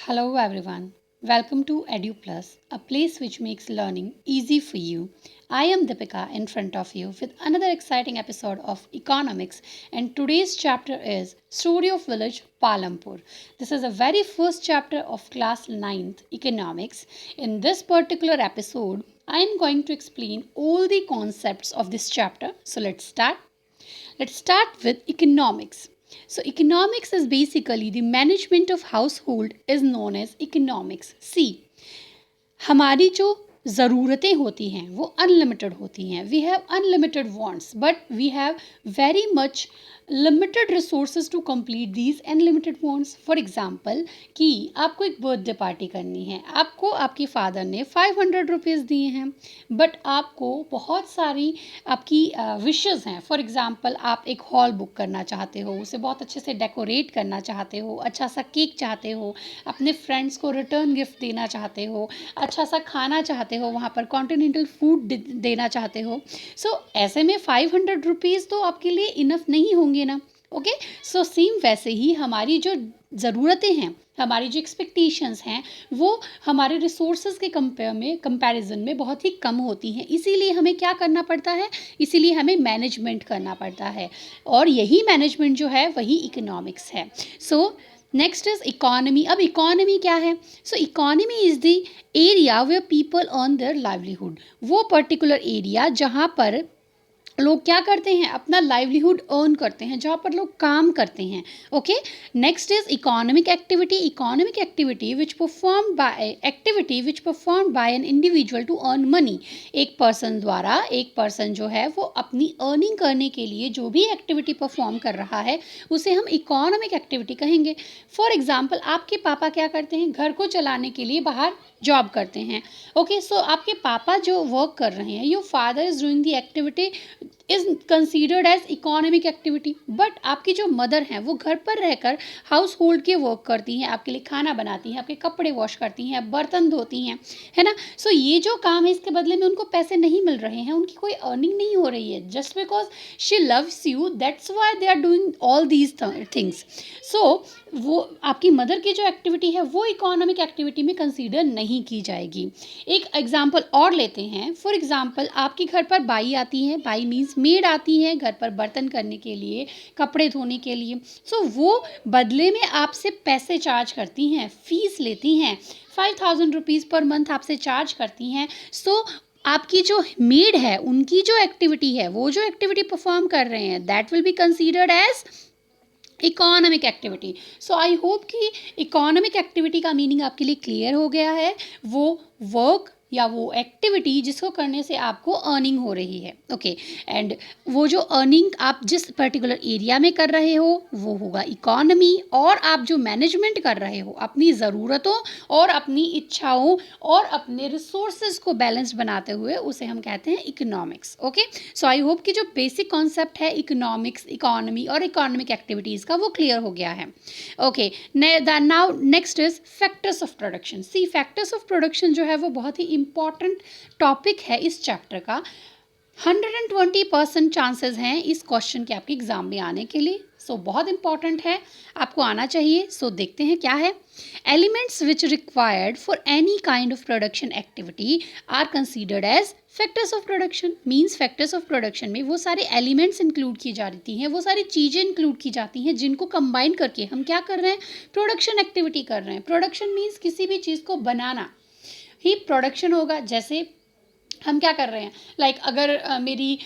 Hello everyone. Welcome to EduPlus, a place which makes learning easy for you. I am Deepika in front of you with another exciting episode of Economics, and today's chapter is Story of Village Palampur. This is the very first chapter of class 9th Economics. In this particular episode, I am going to explain all the concepts of this chapter. So let's start. Let's start with economics. So economics is basically the management of household is known as economics. See, हमारी जो ज़रूरतें होती हैं वो unlimited होती हैं. We have unlimited wants but we have very much limited resources to complete these unlimited wants. For example कि आपको एक बर्थडे पार्टी करनी है, आपको आपके फादर ने 500 रुपीज़ दिए हैं, बट आपको बहुत सारी आपकी विशेज़ हैं. फॉर एग्जांपल आप एक हॉल बुक करना चाहते हो, उसे बहुत अच्छे से डेकोरेट करना चाहते हो, अच्छा सा केक चाहते हो, अपने फ्रेंड्स को रिटर्न गिफ्ट देना चाहते हो, अच्छा सा खाना चाहते हो, वहाँ पर कॉन्टिनेंटल फूड देना चाहते हो. सो ऐसे में 500 रुपीज़ तो आपके लिए इनफ नहीं होंगे ना. ओके, सो सेम वैसे ही हमारी जो ज़रूरतें हैं, हमारी जो एक्सपेक्टेशंस हैं, वो हमारे रिसोर्सेज के कंपैरिजन में बहुत ही कम होती हैं. इसीलिए हमें क्या करना पड़ता है, इसीलिए हमें मैनेजमेंट करना पड़ता है, और यही मैनेजमेंट जो है वही इकोनॉमिक्स है. So next is economy. अब इकोनॉमी क्या है? So economy is the area where people earn their livelihood. वो पर्टिकुलर एरिया जहाँ पर लोग क्या करते हैं, अपना लाइवलीहुड अर्न करते हैं, जहाँ पर लोग काम करते हैं. Okay, next is economic activity. Economic activity which perform by an individual to earn money. एक पर्सन द्वारा, एक पर्सन जो है वो अपनी अर्निंग करने के लिए जो भी एक्टिविटी परफॉर्म कर रहा है उसे हम इकोनॉमिक एक्टिविटी कहेंगे. फॉर एग्जाम्पल आपके पापा क्या करते हैं, घर को चलाने के लिए बाहर जॉब करते हैं. ओके, सो आपके पापा जो वर्क कर रहे हैं, your father is doing the activity is considered as economic activity. But आपकी जो मदर हैं वो घर पर रहकर हाउस होल्ड के वर्क करती हैं, आपके लिए खाना बनाती हैं, आपके कपड़े वॉश करती हैं, बर्तन धोती हैं, है ना. सो ये जो काम है इसके बदले में उनको पैसे नहीं मिल रहे हैं, उनकी कोई अर्निंग नहीं हो रही है. Just because she loves you, that's why they are doing all these things. So वो आपकी मदर की जो एक्टिविटी है वो इकोनॉमिक एक्टिविटी में कंसीडर नहीं की जाएगी. एक एग्जाम्पल और लेते हैं. फॉर एग्जाम्पल आपके घर पर बाई आती है, बाई मीन्स मेड आती है घर पर बर्तन करने के लिए, कपड़े धोने के लिए. सो वो बदले में आपसे पैसे चार्ज करती हैं, फीस लेती हैं, 5000 रुपीज़ पर मंथ आपसे चार्ज करती हैं. सो आपकी जो मेड है उनकी जो एक्टिविटी है, वो जो एक्टिविटी परफॉर्म कर रहे हैं, that will be considered as economic activity. So I hope कि इकोनॉमिक एक्टिविटी का मीनिंग आपके लिए क्लियर हो गया है. वो वर्क या वो एक्टिविटी जिसको करने से आपको अर्निंग हो रही है. ओके, एंड वो जो अर्निंग आप जिस पर्टिकुलर एरिया में कर रहे हो वो होगा इकोनॉमी, और आप जो मैनेजमेंट कर रहे हो अपनी ज़रूरतों और अपनी इच्छाओं और अपने रिसोर्सेज को बैलेंस बनाते हुए उसे हम कहते हैं economics. Okay, so I hope कि जो बेसिक कॉन्सेप्ट है इकोनॉमिक्स, इकोनॉमी और इकोनॉमिक एक्टिविटीज़ का वो क्लियर हो गया है. Okay, now next is factors of production. See, factors of production जो है वो बहुत ही इम्पॉर्टेंट टॉपिक है इस चैप्टर का. 120% चांसेस हैं इस क्वेश्चन के आपके एग्जाम में आने के लिए. सो बहुत इंपॉर्टेंट है, आपको आना चाहिए. सो देखते हैं क्या है. Elements which required for any kind of production activity are considered as factors of production. Means factors of production में वो सारे एलिमेंट्स इंक्लूड की जाती हैं, वो सारी चीज़ें इंक्लूड की जाती हैं जिनको कंबाइन करके हम क्या कर रहे हैं, प्रोडक्शन एक्टिविटी कर रहे हैं. प्रोडक्शन मीन्स किसी भी चीज़ को बनाना ही प्रोडक्शन होगा. जैसे हम क्या कर रहे हैं, लाइक अगर मेरी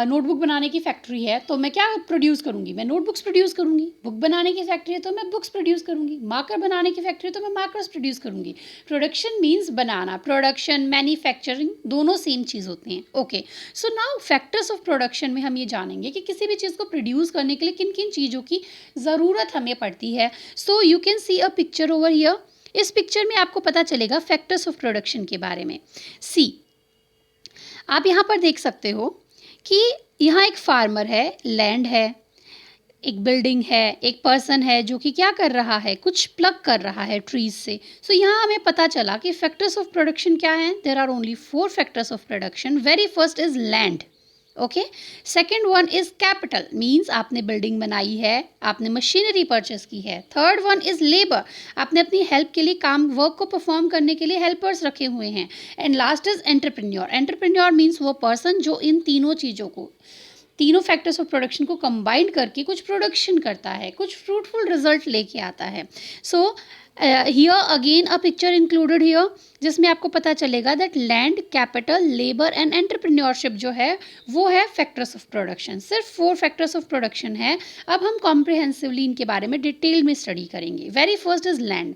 नोटबुक बनाने की फैक्ट्री है तो मैं क्या प्रोड्यूस करूँगी, मैं नोटबुक्स प्रोड्यूस करूँगी. बुक बनाने की फैक्ट्री है तो मैं बुक्स प्रोड्यूस करूँगी. मार्कर बनाने की फैक्ट्री है तो मैं मार्कर्स प्रोड्यूस करूँगी. प्रोडक्शन मीन्स बनाना. प्रोडक्शन, मैन्युफैक्चरिंग दोनों सेम चीज़ होते हैं. Okay, so now factors of production में हम ये जानेंगे कि किसी भी चीज़ को प्रोड्यूस करने के लिए किन किन चीज़ों की ज़रूरत हमें पड़ती है. So you can see a picture over here. इस पिक्चर में आपको पता चलेगा फैक्टर्स ऑफ प्रोडक्शन के बारे में. सी, आप यहाँ पर देख सकते हो कि यहाँ एक फार्मर है, लैंड है, एक बिल्डिंग है, एक पर्सन है जो कि क्या कर रहा है, कुछ प्लग कर रहा है ट्रीज से. सो यहाँ हमें पता चला कि फैक्टर्स ऑफ प्रोडक्शन क्या हैं. There are only 4 factors of production. Very first is land. Okay. Second one is capital, means आपने बिल्डिंग बनाई है, आपने मशीनरी परचेस की है। थर्ड वन इज लेबर, आपने अपनी हेल्प के लिए काम वर्क को परफॉर्म करने के लिए हेल्पर्स रखे हुए हैं। And last is entrepreneur, entrepreneur means वो पर्सन जो इन तीनों चीज़ों को, तीनों फैक्टर्स ऑफ प्रोडक्शन को कंबाइन करके कुछ प्रोडक्शन करता है, कुछ फ्रूटफुल रिजल्ट लेके आता है। So here again a picture included here, जिसमें आपको पता चलेगा that land, capital, labour and entrepreneurship जो है वो है फैक्टर्स ऑफ प्रोडक्शन। सिर्फ 4 फैक्टर्स ऑफ प्रोडक्शन है। अब हम कॉम्प्रिहेंसिवली इनके बारे में डिटेल में स्टडी करेंगे। Very first is land,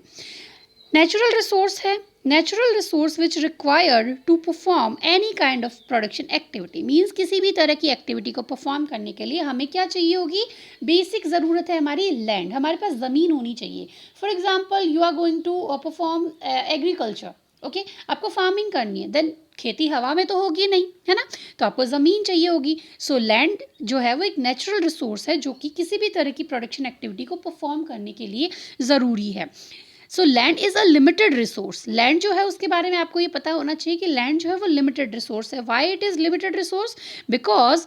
natural resource है, natural resource which required to perform any kind of production activity, means किसी भी तरह की एक्टिविटी को परफॉर्म करने के लिए हमें क्या चाहिए होगी, बेसिक ज़रूरत है हमारी लैंड, हमारे पास ज़मीन होनी चाहिए। For example you are going to perform agriculture, okay, आपको फार्मिंग करनी है, देन खेती हवा में तो होगी नहीं, है ना, तो आपको ज़मीन चाहिए होगी। सो लैंड जो है वो एक नेचुरल रिसोर्स है जो कि किसी भी तरह की प्रोडक्शन एक्टिविटी को परफॉर्म करने के लिए ज़रूरी है। So land is a limited resource, land जो है उसके बारे में आपको ये पता होना चाहिए कि लैंड जो है वो लिमिटेड रिसोर्स है। Why it is limited resource, because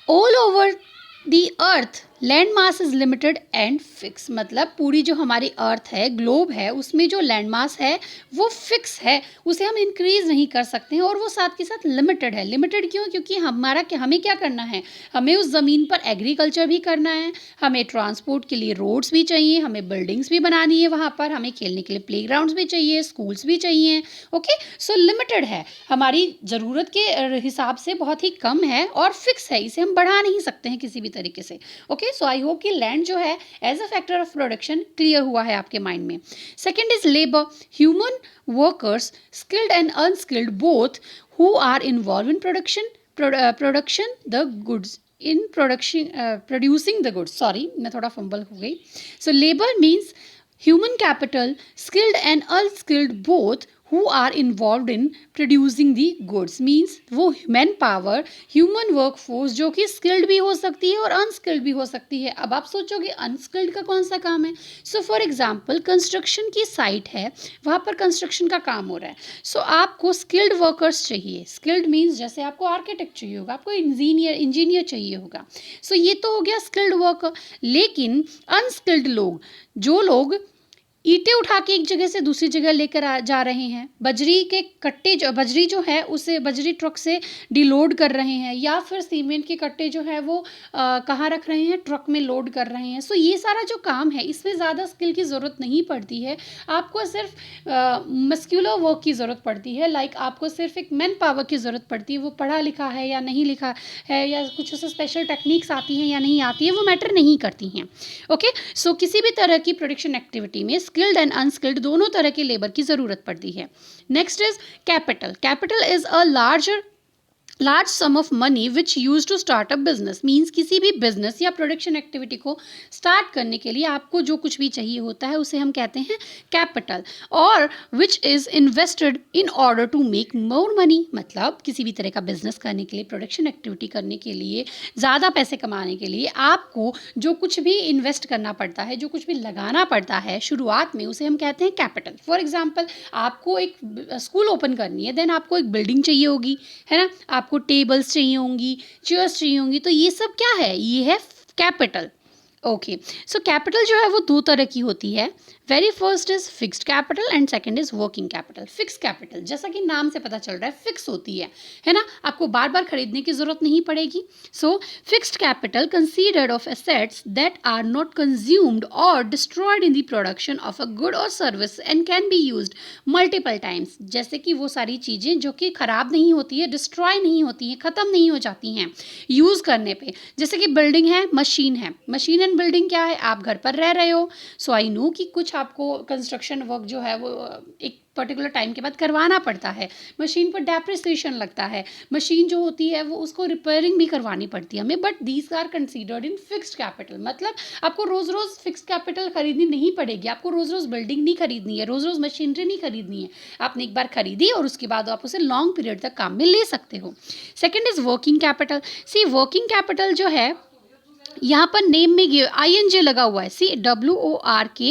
all over the earth land mass is limited and fix, मतलब पूरी जो हमारी अर्थ है, ग्लोब है, उसमें जो लैंड मास है वो फिक्स है, उसे हम इंक्रीज नहीं कर सकते हैं, और वो साथ के साथ लिमिटेड है। लिमिटेड क्यों, क्योंकि हमें क्या करना है, हमें उस ज़मीन पर एग्रीकल्चर भी करना है, हमें ट्रांसपोर्ट के लिए रोड्स भी चाहिए, हमें बिल्डिंग्स भी बनानी है वहाँ पर, हमें खेलने के लिए प्लेग्राउंड्स भी चाहिए, स्कूल्स भी चाहिए। ओके, सो लिमिटेड है, हमारी ज़रूरत के हिसाब से बहुत ही कम है और फिक्स है, इसे हम बढ़ा नहीं सकते हैं किसी भी तरीके से। ओके, सो आई होप कि लैंड जो है as a factor of production clear हुआ है आपके माइंड में। Second is labour, human workers, skilled and unskilled both, who are involved in production the goods, in production producing the goods, sorry मैं थोड़ा fumble हो गई। So labour means human capital, skilled and unskilled both, who are involved in producing the goods, means वो man power, human workforce जो कि skilled भी हो सकती है और अनस्किल्ड भी हो सकती है। अब आप सोचोगे अनस्किल्ड का कौन सा काम है, सो फॉर एग्जांपल कंस्ट्रक्शन की साइट है, वहाँ पर कंस्ट्रक्शन का काम हो रहा है, सो आपको स्किल्ड वर्कर्स चाहिए। स्किल्ड मीन्स जैसे आपको आर्किटेक्ट चाहिए होगा, आपको इंजीनियर चाहिए होगा, सो ये तो हो गया स्किल्ड वर्कर। लेकिन अनस्किल्ड लोग, जो लोग ईंटें उठा के एक जगह से दूसरी जगह लेकर जा रहे हैं, बजरी के कट्टे बजरी जो है उसे बजरी ट्रक से डिलोड कर रहे हैं, या फिर सीमेंट के कट्टे जो है वो कहाँ रख रहे हैं, ट्रक में लोड कर रहे हैं। सो ये सारा जो काम है इसमें ज़्यादा स्किल की ज़रूरत नहीं पड़ती है, आपको सिर्फ मस्क्यूलर वर्क की ज़रूरत पड़ती है। लाइक आपको सिर्फ एक मैन पावर की ज़रूरत पड़ती है, वो पढ़ा लिखा है या नहीं लिखा है, या कुछ उसे स्पेशल टेक्निक्स आती हैं या नहीं आती है, वो मैटर नहीं करती हैं। ओके, सो किसी भी तरह की प्रोडक्शन एक्टिविटी में स्किल्ड एंड अनस्किल्ड दोनों तरह के लेबर की ज़रूरत पड़ती है। Next is capital, capital is a large sum of money which use to start a business, means किसी भी बिजनेस या प्रोडक्शन एक्टिविटी को स्टार्ट करने के लिए आपको जो कुछ भी चाहिए होता है उसे हम कहते हैं कैपिटल, और which is invested in order to make more money, मतलब किसी भी तरह का बिजनेस करने के लिए, प्रोडक्शन एक्टिविटी करने के लिए, ज़्यादा पैसे कमाने के लिए आपको जो कुछ भी इन्वेस्ट करना पड़ता है, जो कुछ भी लगाना पड़ता है शुरुआत में, उसे हम कहते हैं कैपिटल। फॉर एग्जाम्पल आपको एक स्कूल ओपन करनी है, देन आपको एक बिल्डिंग चाहिए होगी, है ना, आपको टेबल्स चाहिए होंगी, चेयर्स चाहिए होंगी, तो ये सब क्या है, ये है कैपिटल। ओके, सो कैपिटल जो है वो 2 तरह की होती है। Very first is fixed capital and second is working capital. Fix capital जैसा कि नाम से पता चल रहा है फिक्स होती है ना, आपको बार बार खरीदने की जरूरत नहीं पड़ेगी। So fixed capital considered of assets that are not consumed or destroyed in the production of a good or service and can be used multiple times, जैसे कि वो सारी चीज़ें जो कि खराब नहीं होती है, डिस्ट्रॉय नहीं होती हैं, ख़त्म नहीं हो जाती हैं यूज़ करने पे। जैसे कि बिल्डिंग है, मशीन है, मशीन एंड बिल्डिंग क्या है, आप घर पर रह रहे हो, सो आई नो कि कुछ आपको कंस्ट्रक्शन वर्क जो है वो एक पर्टिकुलर टाइम के बाद करवाना पड़ता है, मशीन पर डेप्रिसिएशन लगता है, मशीन जो होती है वो उसको रिपेयरिंग भी करवानी पड़ती है हमें, but these are considered in fixed capital. मतलब आपको रोज़ रोज़ फिक्स्ड कैपिटल खरीदनी नहीं पड़ेगी, आपको रोज़ रोज़ बिल्डिंग नहीं खरीदनी है, रोज़ रोज़ मशीनरी नहीं खरीदनी है, आपने एक बार खरीदी और उसके बाद आप उसे लॉन्ग पीरियड तक काम में ले सकते हो। Second is working capital. See working capital जो है यहाँ पर नेम में ING लगा हुआ है, see WORK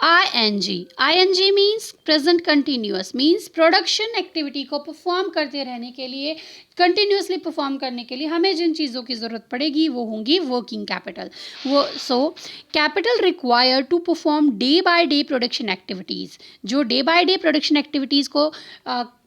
I N G means present continuous, means production activity को परफॉर्म करते रहने के लिए, कंटिन्यूअसली परफॉर्म करने के लिए हमें जिन चीज़ों की ज़रूरत पड़ेगी वो होंगी वर्किंग कैपिटल। वो capital require to perform day by day production activities, जो day by day production activities को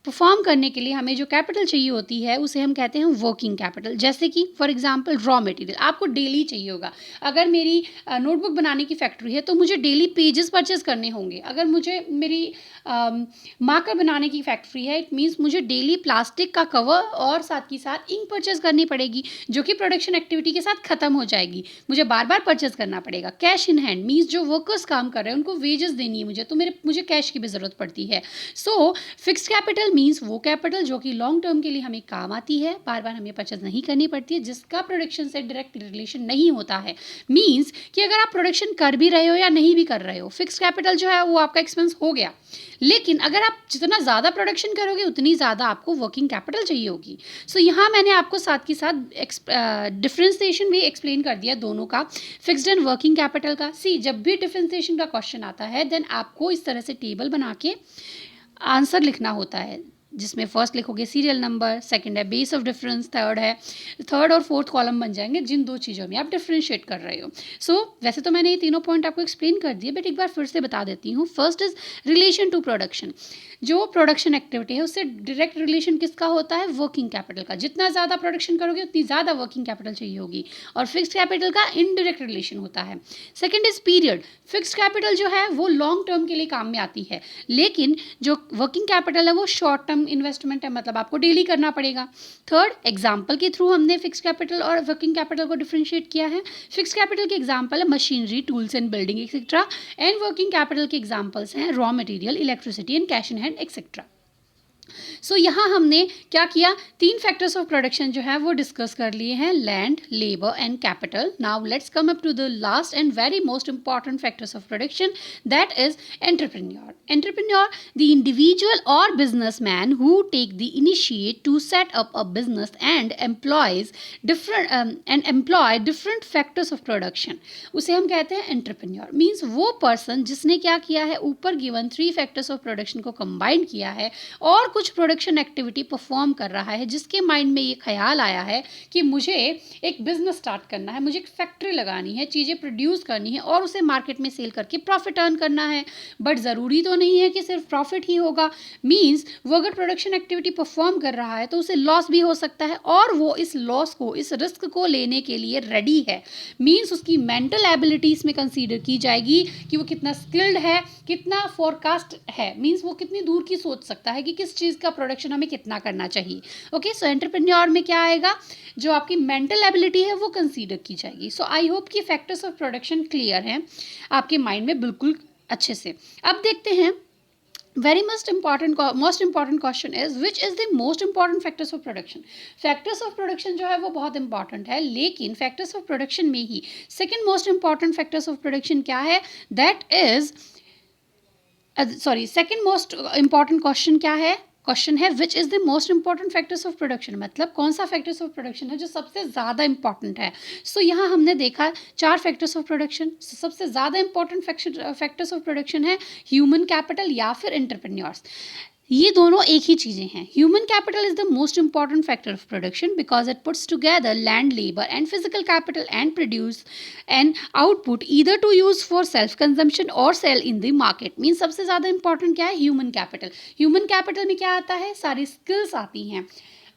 परफॉर्म करने के लिए हमें जो कैपिटल चाहिए होती है उसे हम कहते हैं वर्किंग कैपिटल। जैसे कि फॉर एग्जांपल रॉ मटेरियल आपको डेली चाहिए होगा। अगर मेरी नोटबुक बनाने की फैक्ट्री है तो मुझे डेली पेजेस परचेज करने होंगे। अगर मुझे मेरी मार्कर बनाने की फैक्ट्री है, इट मीन्स मुझे डेली प्लास्टिक का कवर और साथ ही साथ इंक परचेज करनी पड़ेगी, जो कि प्रोडक्शन एक्टिविटी के साथ खत्म हो जाएगी, मुझे बार बार परचेज करना पड़ेगा। कैश इन हैंड मीन्स जो वर्कर्स काम कर रहे हैं उनको वेजेस देनी है मुझे, तो मुझे कैश की भी ज़रूरत पड़ती है। सो फिक्स्ड कैपिटल मीन्स वो कैपिटल जो कि लॉन्ग टर्म के लिए हमें काम आती है, बार बार हमें परचेज नहीं करनी पड़ती है, जिसका प्रोडक्शन से डायरेक्ट रिलेशन नहीं होता है। मीन्स कि अगर आप प्रोडक्शन कर भी रहे हो या नहीं भी कर रहे हो, फिक्स्ड कैपिटल जो है वो आपका एक्सपेंस हो गया, लेकिन अगर आप जितना ज़्यादा प्रोडक्शन करोगे उतनी ज़्यादा आपको वर्किंग कैपिटल चाहिए होगी। सो यहाँ मैंने आपको साथ के साथ डिफ्रेंसिएशन भी एक्सप्लेन कर दिया दोनों का, फिक्स्ड एंड वर्किंग कैपिटल का। सी जब भी डिफ्रेंसिएशन का क्वेश्चन आता है देन आपको इस तरह से टेबल बना के आंसर लिखना होता है, जिसमें फर्स्ट लिखोगे सीरियल नंबर, सेकंड है बेस ऑफ डिफरेंस, थर्ड और फोर्थ कॉलम बन जाएंगे जिन दो चीज़ों में आप डिफ्रेंशिएट कर रहे हो। सो वैसे तो मैंने ये तीनों पॉइंट आपको एक्सप्लेन कर दिए, बट एक बार फिर से बता देती हूँ। First is relation to production, जो प्रोडक्शन एक्टिविटी है उससे डायरेक्ट रिलेशन किसका होता है, वर्किंग कैपिटल का। जितना ज़्यादा प्रोडक्शन करोगे उतनी ज़्यादा वर्किंग कैपिटल चाहिए होगी, और फिक्स्ड कैपिटल का इनडायरेक्ट रिलेशन होता है। Second is period, fixed capital जो है वो लॉन्ग टर्म के लिए काम में आती है, लेकिन जो वर्किंग कैपिटल है वो शॉर्ट टर्म इन्वेस्टमेंट है, मतलब आपको डेली करना पड़ेगा। थर्ड, एग्जाम्पल के थ्रू हमने फिक्स्ड कैपिटल और वर्किंग कैपिटल को डिफ्रेंशिएट किया है। फिक्स्ड कैपिटल के एग्जाम्पल है machinery, tools and building etcetera, and working capital के एग्जाम्पल्स हैं raw material, electricity and cash in hand etcetera. So यहाँ हमने क्या किया, तीन फैक्टर्स ऑफ प्रोडक्शन जो है वो डिस्कस कर लिए हैं, land, labour and capital. Now let's come up to the last and very most important factors of production, that is entrepreneur. Entrepreneur, the individual or businessman who take the initiate to set up a business and employ different factors of production, उसे हम कहते हैं entrepreneur. Means वो person जिसने क्या किया है, ऊपर given three factors of production को कंबाइन किया है और कुछ प्रोडक्शन एक्टिविटी परफॉर्म कर रहा है, जिसके माइंड में ये ख्याल आया है कि मुझे एक बिजनेस स्टार्ट करना है, मुझे एक फैक्ट्री लगानी है, चीज़ें प्रोड्यूस करनी है और उसे मार्केट में सेल करके प्रॉफिट अर्न करना है। बट ज़रूरी तो नहीं है कि सिर्फ प्रॉफिट ही होगा। मीन्स वो अगर प्रोडक्शन एक्टिविटी परफॉर्म कर रहा है तो उसे लॉस भी हो सकता है, और वो इस लॉस को, इस रिस्क को लेने के लिए रेडी है। मीन्स उसकी मेंटल एबिलिटीज में कंसीडर की जाएगी कि वो कितना स्किल्ड है, कितना फोरकास्ट है, मीन्स वो कितनी दूर की सोच सकता है कि किस चीज़ का प्रोडक्शन हमें कितना करना चाहिए। ओके, सो एंटरप्रेन्योर में क्या आएगा, जो आपकी मेंटल एबिलिटी है वो कंसीडर की जाएगी। सो आई होप कि फैक्टर्स ऑफ प्रोडक्शन क्लियर हैं आपके माइंड में बिल्कुल अच्छे से। अब देखते हैं very most important question is which is the most important factors of production। factors of production जो है वो बहुत important है, लेकिन factors of production में ही second most important factors of production क्या है, that is second most important question क्या है, क्वेश्चन है which is the most important factors of production, मतलब कौन सा फैक्टर्स ऑफ प्रोडक्शन है जो सबसे ज़्यादा इंपॉर्टेंट है। सो यहाँ हमने देखा चार फैक्टर्स ऑफ प्रोडक्शन। सबसे ज़्यादा इंपॉर्टेंट फैक्टर्स ऑफ प्रोडक्शन है ह्यूमन कैपिटल या फिर एंटरप्रेन्योर्स। ये दोनों एक ही चीज़ें हैं। Human capital is the most important factor of production because it puts together land, labour and physical capital and produce an output either to use for self consumption or sell in the market. Mean सबसे ज़्यादा important क्या है, human capital. Human capital में क्या आता है, सारी skills आती हैं,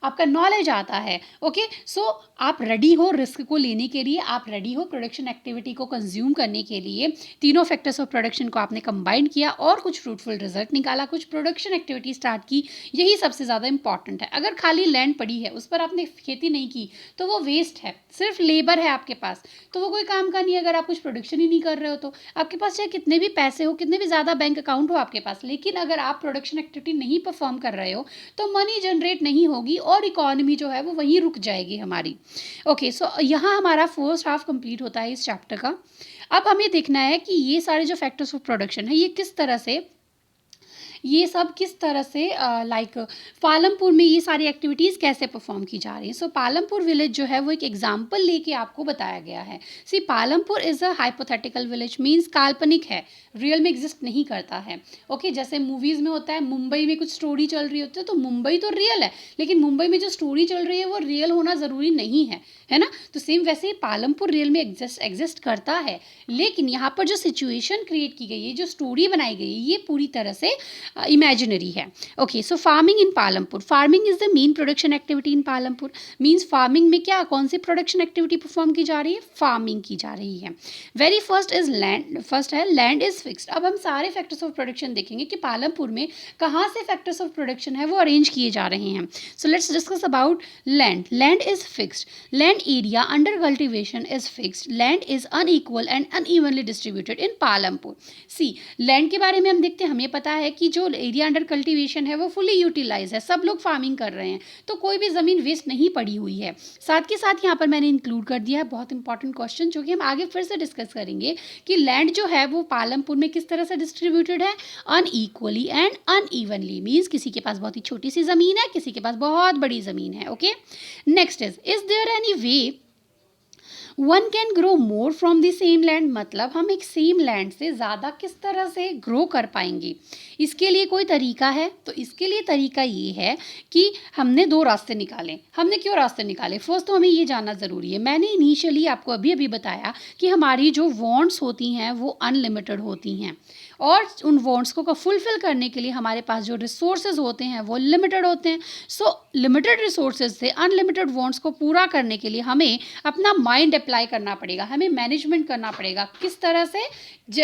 आपका नॉलेज आता है। ओके, सो आप रेडी हो रिस्क को लेने के लिए, आप रेडी हो प्रोडक्शन एक्टिविटी को कंज्यूम करने के लिए। तीनों फैक्टर्स ऑफ प्रोडक्शन को आपने कंबाइन किया और कुछ फ्रूटफुल रिजल्ट निकाला, कुछ प्रोडक्शन एक्टिविटी स्टार्ट की, यही सबसे ज़्यादा इंपॉर्टेंट है। अगर खाली लैंड पड़ी है, उस पर आपने खेती नहीं की, तो वो वेस्ट है। सिर्फ लेबर है आपके पास, तो वो कोई काम का नहीं है। अगर आप कुछ प्रोडक्शन ही नहीं कर रहे हो तो आपके पास चाहे कितने भी पैसे हो, कितने भी ज़्यादा बैंक अकाउंट हो आपके पास, लेकिन अगर आप प्रोडक्शन एक्टिविटी नहीं परफॉर्म कर रहे हो तो मनी जनरेट नहीं होगी और इकोनॉमी जो है वो वहीं रुक जाएगी हमारी। ओके, सो यहाँ हमारा फर्स्ट हाफ कंप्लीट होता है इस चैप्टर का। अब हमें देखना है कि ये सारे जो फैक्टर्स ऑफ प्रोडक्शन है ये किस तरह से ये सब किस तरह से लाइक पालमपुर में ये सारी एक्टिविटीज़ कैसे परफॉर्म की जा रही हैं। सो पालमपुर विलेज जो है वो एक एग्जाम्पल लेके आपको बताया गया है। See Palampur is a hypothetical village, means काल्पनिक है, रियल में एग्जिस्ट नहीं करता है। ओके जैसे मूवीज़ में होता है, मुंबई में कुछ स्टोरी चल रही होती है तो मुंबई तो रियल है, लेकिन मुंबई में जो स्टोरी चल रही है वो रियल होना ज़रूरी नहीं है ना। तो सेम वैसे ही पालमपुर रियल में एग्जिस्ट करता है, लेकिन यहाँ पर जो सिचुएशन क्रिएट की गई है, जो स्टोरी बनाई गई है, ये पूरी तरह से इमेजिनरी है। Okay so farming in Palampur, farming is the main production activity in Palampur. Means farming में क्या कौन सी प्रोडक्शन एक्टिविटी परफॉर्म की जा रही है, फार्मिंग की जा रही है। Very first is land, first है लैंड इज फिक्स्ड। अब हम सारे फैक्टर्स ऑफ प्रोडक्शन देखेंगे कि पालमपुर में कहाँ से फैक्टर्स ऑफ प्रोडक्शन है वो अरेंज किए जा रहे हैं। So let's discuss about land. Land is fixed, land area under cultivation is fixed, land is unequal and unevenly distributed in Palampur. See land के बारे में हम देखते हैं, हमें पता है कि जो एरिया अंडर कल्टीवेशन है वो फुली यूटिलाइज है, सब लोग फार्मिंग कर रहे हैं, तो कोई भी ज़मीन वेस्ट नहीं पड़ी हुई है। साथ के साथ यहाँ पर मैंने इंक्लूड कर दिया है बहुत इंपॉर्टेंट क्वेश्चन, जो कि हम आगे फिर से डिस्कस करेंगे कि लैंड जो है वो पालमपुर में किस तरह से डिस्ट्रीब्यूटेड है, अनइक्वली एंड अनइवनली। मीन्स किसी के पास बहुत ही छोटी सी ज़मीन है, किसी के पास बहुत बड़ी ज़मीन है। Okay next is there any way one can grow more from the same land, मतलब हम एक सेम लैंड से ज़्यादा किस तरह से ग्रो कर पाएंगे, इसके लिए कोई तरीका है। तो इसके लिए तरीका ये है कि हमने दो रास्ते निकाले। हमने क्यों रास्ते निकाले, फर्स्ट तो हमें ये जानना ज़रूरी है। मैंने इनिशियली आपको अभी अभी बताया कि हमारी जो वांट्स होती हैं वो अनलिमिटेड होती हैं, और उन वांट्स को फुलफिल करने के लिए हमारे पास जो रिसोर्सेज होते हैं वो लिमिटेड होते हैं। सो लिमिटेड रिसोर्सेज से अनलिमिटेड वांट्स को पूरा करने के लिए हमें अपना माइंड अप्लाई करना पड़ेगा, हमें मैनेजमेंट करना पड़ेगा। किस तरह से,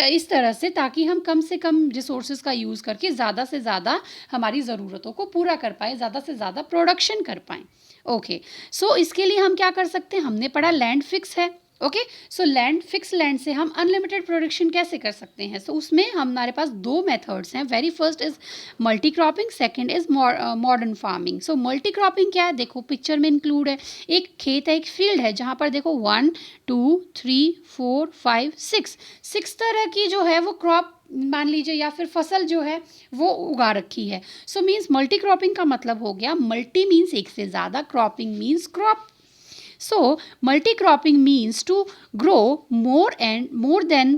इस तरह से ताकि हम कम से कम रिसोर्सेज का यूज़ करके ज़्यादा से ज़्यादा हमारी ज़रूरतों को पूरा कर पाएँ, ज़्यादा से ज़्यादा प्रोडक्शन कर पाएँ। ओके सो इसके लिए हम क्या कर सकते हैं, हमने पढ़ा लैंड फिक्स है। Okay so land fix land से हम अनलिमिटेड प्रोडक्शन कैसे कर सकते हैं। सो उसमें हमारे पास दो मेथड्स हैं। Very first is multi cropping, second is modern farming. So multi cropping क्या है, देखो पिक्चर में इंक्लूड है, एक खेत है, एक फील्ड है, जहाँ पर देखो 1 2 3 4 5 6 तरह की जो है वो क्रॉप मान लीजिए या फिर फसल जो है वो उगा रखी है। सो मीन्स मल्टी क्रॉपिंग का मतलब हो गया, मल्टी मीन्स एक से ज़्यादा, cropping means crop. So multi-cropping means to grow more than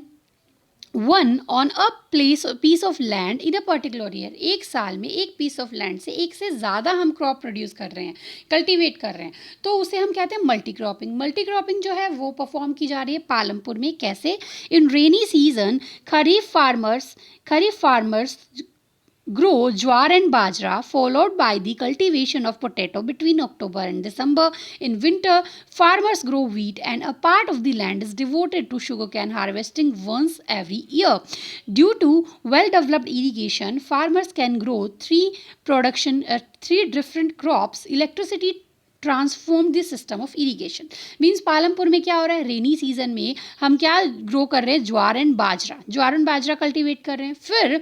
one on a piece of land in a particular year। एक साल में एक पीस ऑफ लैंड से एक से ज़्यादा हम क्रॉप प्रोड्यूस कर रहे हैं, कल्टीवेट कर रहे हैं, तो उसे हम कहते हैं मल्टी क्रॉपिंग। मल्टी क्रॉपिंग जो है वो परफॉर्म की जा रही है पालमपुर में। कैसे, in rainy season kharif farmers grow jowar and bajra, followed by the cultivation of potato between October and December. In winter, farmers grow wheat and a part of the land is devoted to sugarcane harvesting once every year. Due to well-developed irrigation, farmers can grow three different crops. Electricity transform this system of irrigation. Means Palampur में क्या हो रहा है, rainy season में हम क्या grow कर रहे हैं, ज्वार एंड बाजरा कल्टीवेट कर रहे हैं। फिर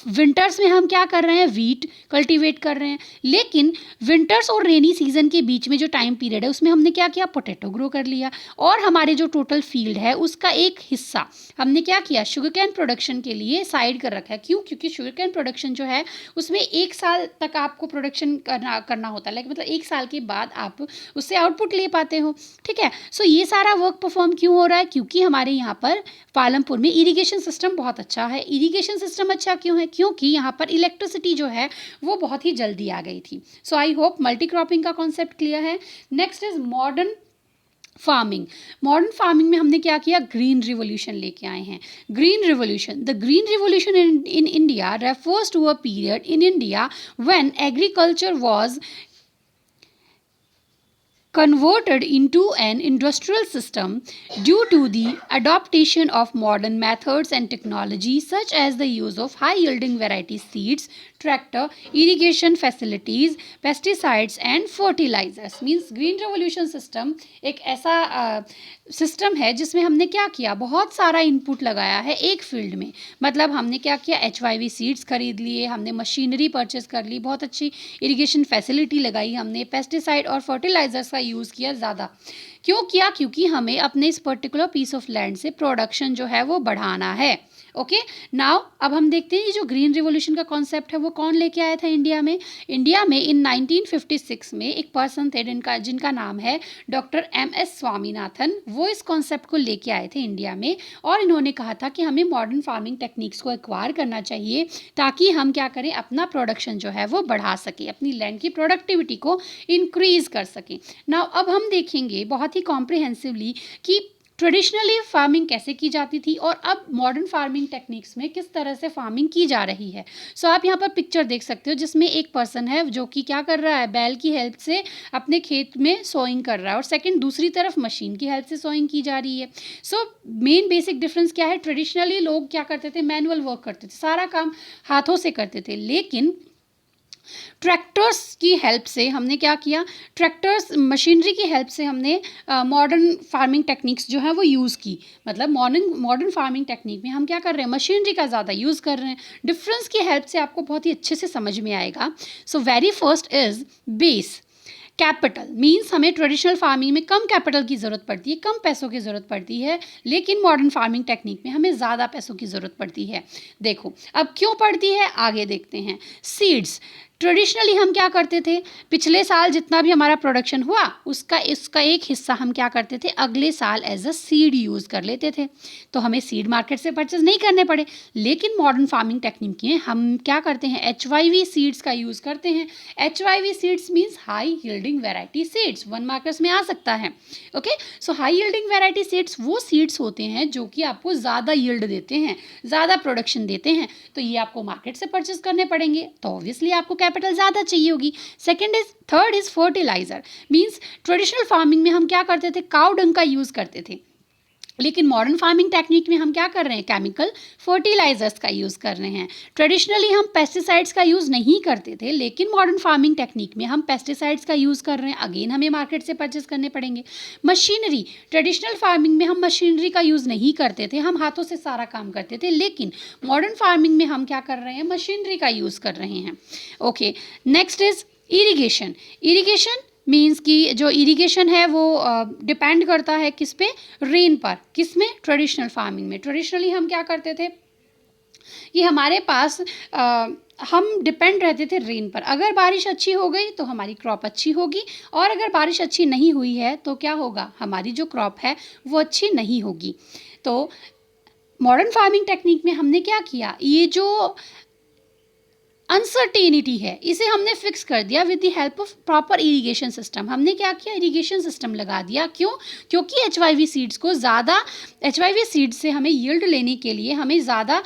विंटर्स में हम क्या कर रहे हैं, वीट कल्टीवेट कर रहे हैं। लेकिन विंटर्स और रेनी सीजन के बीच में जो टाइम पीरियड है उसमें हमने क्या किया, पोटैटो ग्रो कर लिया। और हमारे जो टोटल फील्ड है उसका एक हिस्सा हमने क्या किया, शुगर कैन प्रोडक्शन के लिए साइड कर रखा है। क्यों, क्योंकि शुगर कैन प्रोडक्शन जो है उसमें एक साल तक आपको प्रोडक्शन करना होता है, लाइक मतलब एक साल के बाद आप उससे आउटपुट ले पाते हो। ठीक है, सो ये सारा वर्क परफॉर्म क्यों हो रहा है, क्योंकि हमारे यहाँ पर पालमपुर में इरिगेशन सिस्टम बहुत अच्छा है। इरिगेशन सिस्टम अच्छा क्यों है, क्योंकि यहाँ पर इलेक्ट्रिसिटी जो है वो बहुत ही जल्दी आ गई थी। So I hope multi cropping का कॉन्सेप्ट क्लियर है। नेक्स्ट इज मॉडर्न फार्मिंग में हमने क्या किया, ग्रीन रिवोल्यूशन लेके आए हैं। The green revolution in India refers to a period in India when agriculture was converted into an industrial system due to the adoption of modern methods and technology such as the use of high yielding variety seeds, tractor, irrigation facilities, pesticides and fertilizers। Means green revolution system एक ऐसा system है जिसमें हमने क्या किया, बहुत सारा input लगाया है एक फील्ड में। मतलब हमने क्या किया, HYV सीड्स खरीद लिए, हमने मशीनरी परचेस कर ली, बहुत अच्छी इरिगेशन फैसिलिटी लगाई, हमने पेस्टिसाइड और फर्टिलाइजर्स का यूज़ किया ज़्यादा। क्यों किया? क्योंकि हमें अपने इस पर्टिकुलर पीस ऑफ लैंड से प्रोडक्शन जो है वो बढ़ाना है। ओके, नाउ अब हम देखते हैं ये जो ग्रीन रिवॉल्यूशन का कॉन्सेप्ट है वो कौन लेके आया था इंडिया में। इंडिया में इन 1956 में एक पर्सन थे जिनका नाम है डॉक्टर एम.एस. स्वामीनाथन। वो इस कॉन्सेप्ट को लेके आए थे इंडिया में, और इन्होंने कहा था कि हमें मॉडर्न फार्मिंग टेक्निक्स को एक्वायर करना चाहिए ताकि हम क्या करें, अपना प्रोडक्शन जो है वो बढ़ा सके, अपनी लैंड की प्रोडक्टिविटी को इंक्रीज कर सकें। नाउ अब हम देखेंगे बहुत ही कॉम्प्रिहेंसिवली कि ट्रेडिशनली फार्मिंग कैसे की जाती थी और अब मॉडर्न फार्मिंग टेक्निक्स में किस तरह से फार्मिंग की जा रही है। सो आप यहाँ पर पिक्चर देख सकते हो जिसमें एक पर्सन है जो कि क्या कर रहा है, बैल की हेल्प से अपने खेत में सोइंग कर रहा है, और सेकंड दूसरी तरफ मशीन की हेल्प से सोइंग की जा रही है। सो मेन बेसिक डिफरेंस क्या है, ट्रेडिशनली लोग क्या करते थे, मैनुअल वर्क करते थे, सारा काम हाथों से करते थे, लेकिन ट्रैक्टर्स की हेल्प से हमने क्या किया, ट्रैक्टर्स मशीनरी की हेल्प से हमने मॉडर्न फार्मिंग टेक्निक्स जो है वो यूज़ की। मतलब मॉडर्न फार्मिंग टेक्निक में हम क्या कर रहे हैं, मशीनरी का ज़्यादा यूज़ कर रहे हैं। डिफरेंस की हेल्प से आपको बहुत ही अच्छे से समझ में आएगा। So very first is base capital. Means हमें ट्रेडिशनल फार्मिंग में कम कैपिटल की ज़रूरत पड़ती है, कम पैसों की ज़रूरत पड़ती है, लेकिन मॉडर्न फार्मिंग टेक्निक में हमें ज़्यादा पैसों की ज़रूरत पड़ती है। देखो अब क्यों पड़ती है, आगे देखते हैं। सीड्स, ट्रेडिशनली हम क्या करते थे, पिछले साल जितना भी हमारा प्रोडक्शन हुआ उसका एक हिस्सा हम क्या करते थे, अगले साल एज अ सीड यूज़ कर लेते थे, तो हमें सीड मार्केट से परचेज नहीं करने पड़े। लेकिन मॉडर्न फार्मिंग टेक्निक में हम क्या करते हैं, HYV सीड्स का यूज़ करते हैं। HYV seeds means high yielding variety seeds, 1 markers में आ सकता है। ओके, सो हाई यील्डिंग वेराइटी सीड्स वो सीड्स होते हैं जो कि आपको ज़्यादा यील्ड देते हैं, ज़्यादा प्रोडक्शन देते हैं, तो ये आपको मार्केट से परचेज करने पड़ेंगे, तो ऑब्वियसली आपको कैपिटल ज़्यादा चाहिए होगी। Third is fertiliser. Means traditional farming में हम क्या करते थे, काउ डंग का यूज़ करते थे, लेकिन मॉडर्न फार्मिंग टेक्निक में हम क्या कर रहे हैं, केमिकल फर्टिलाइजर्स का यूज़ कर रहे हैं। ट्रेडिशनली हम पेस्टिसाइड्स का यूज़ नहीं करते थे, लेकिन मॉडर्न फार्मिंग टेक्निक में हम पेस्टिसाइड्स का यूज़ कर रहे हैं, अगेन हमें मार्केट से परचेज करने पड़ेंगे। मशीनरी, ट्रेडिशनल फार्मिंग में हम मशीनरी का यूज़ नहीं करते थे, हम हाथों से सारा काम करते थे, लेकिन मॉडर्न फार्मिंग में हम क्या कर रहे हैं, मशीनरी का यूज़ कर रहे हैं। Okay, next is irrigation. Irrigation means कि जो इरिगेशन है वो डिपेंड करता है किस पे, रेन पर। किस में, ट्रेडिशनल फार्मिंग में। ट्रेडिशनली हम क्या करते थे, ये हमारे पास हम डिपेंड रहते थे रेन पर। अगर बारिश अच्छी हो गई तो हमारी क्रॉप अच्छी होगी, और अगर बारिश अच्छी नहीं हुई है तो क्या होगा, हमारी जो क्रॉप है वो अच्छी नहीं होगी। तो मॉडर्न फार्मिंग टेक्निक में हमने क्या किया, ये जो अनसर्टेनिटी है इसे हमने फिक्स कर दिया with the help of proper irrigation system. हमने क्या किया, इरिगेशन सिस्टम लगा दिया। क्यों, क्योंकि HYV सीड्स को ज़्यादा, HYV सीड्स से हमें यील्ड लेने के लिए हमें ज़्यादा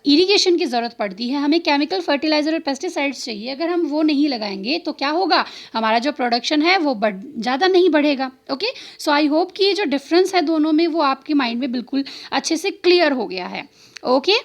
इरिगेशन की ज़रूरत पड़ती है, हमें केमिकल फर्टिलाइज़र और पेस्टिसाइड्स चाहिए। अगर हम वो नहीं लगाएंगे तो क्या होगा, हमारा जो प्रोडक्शन है वो ज़्यादा नहीं बढ़ेगा। ओके, सो आई होप कि ये जो डिफरेंस है दोनों में वो आपके माइंड में बिल्कुल अच्छे से क्लियर हो गया है। ओके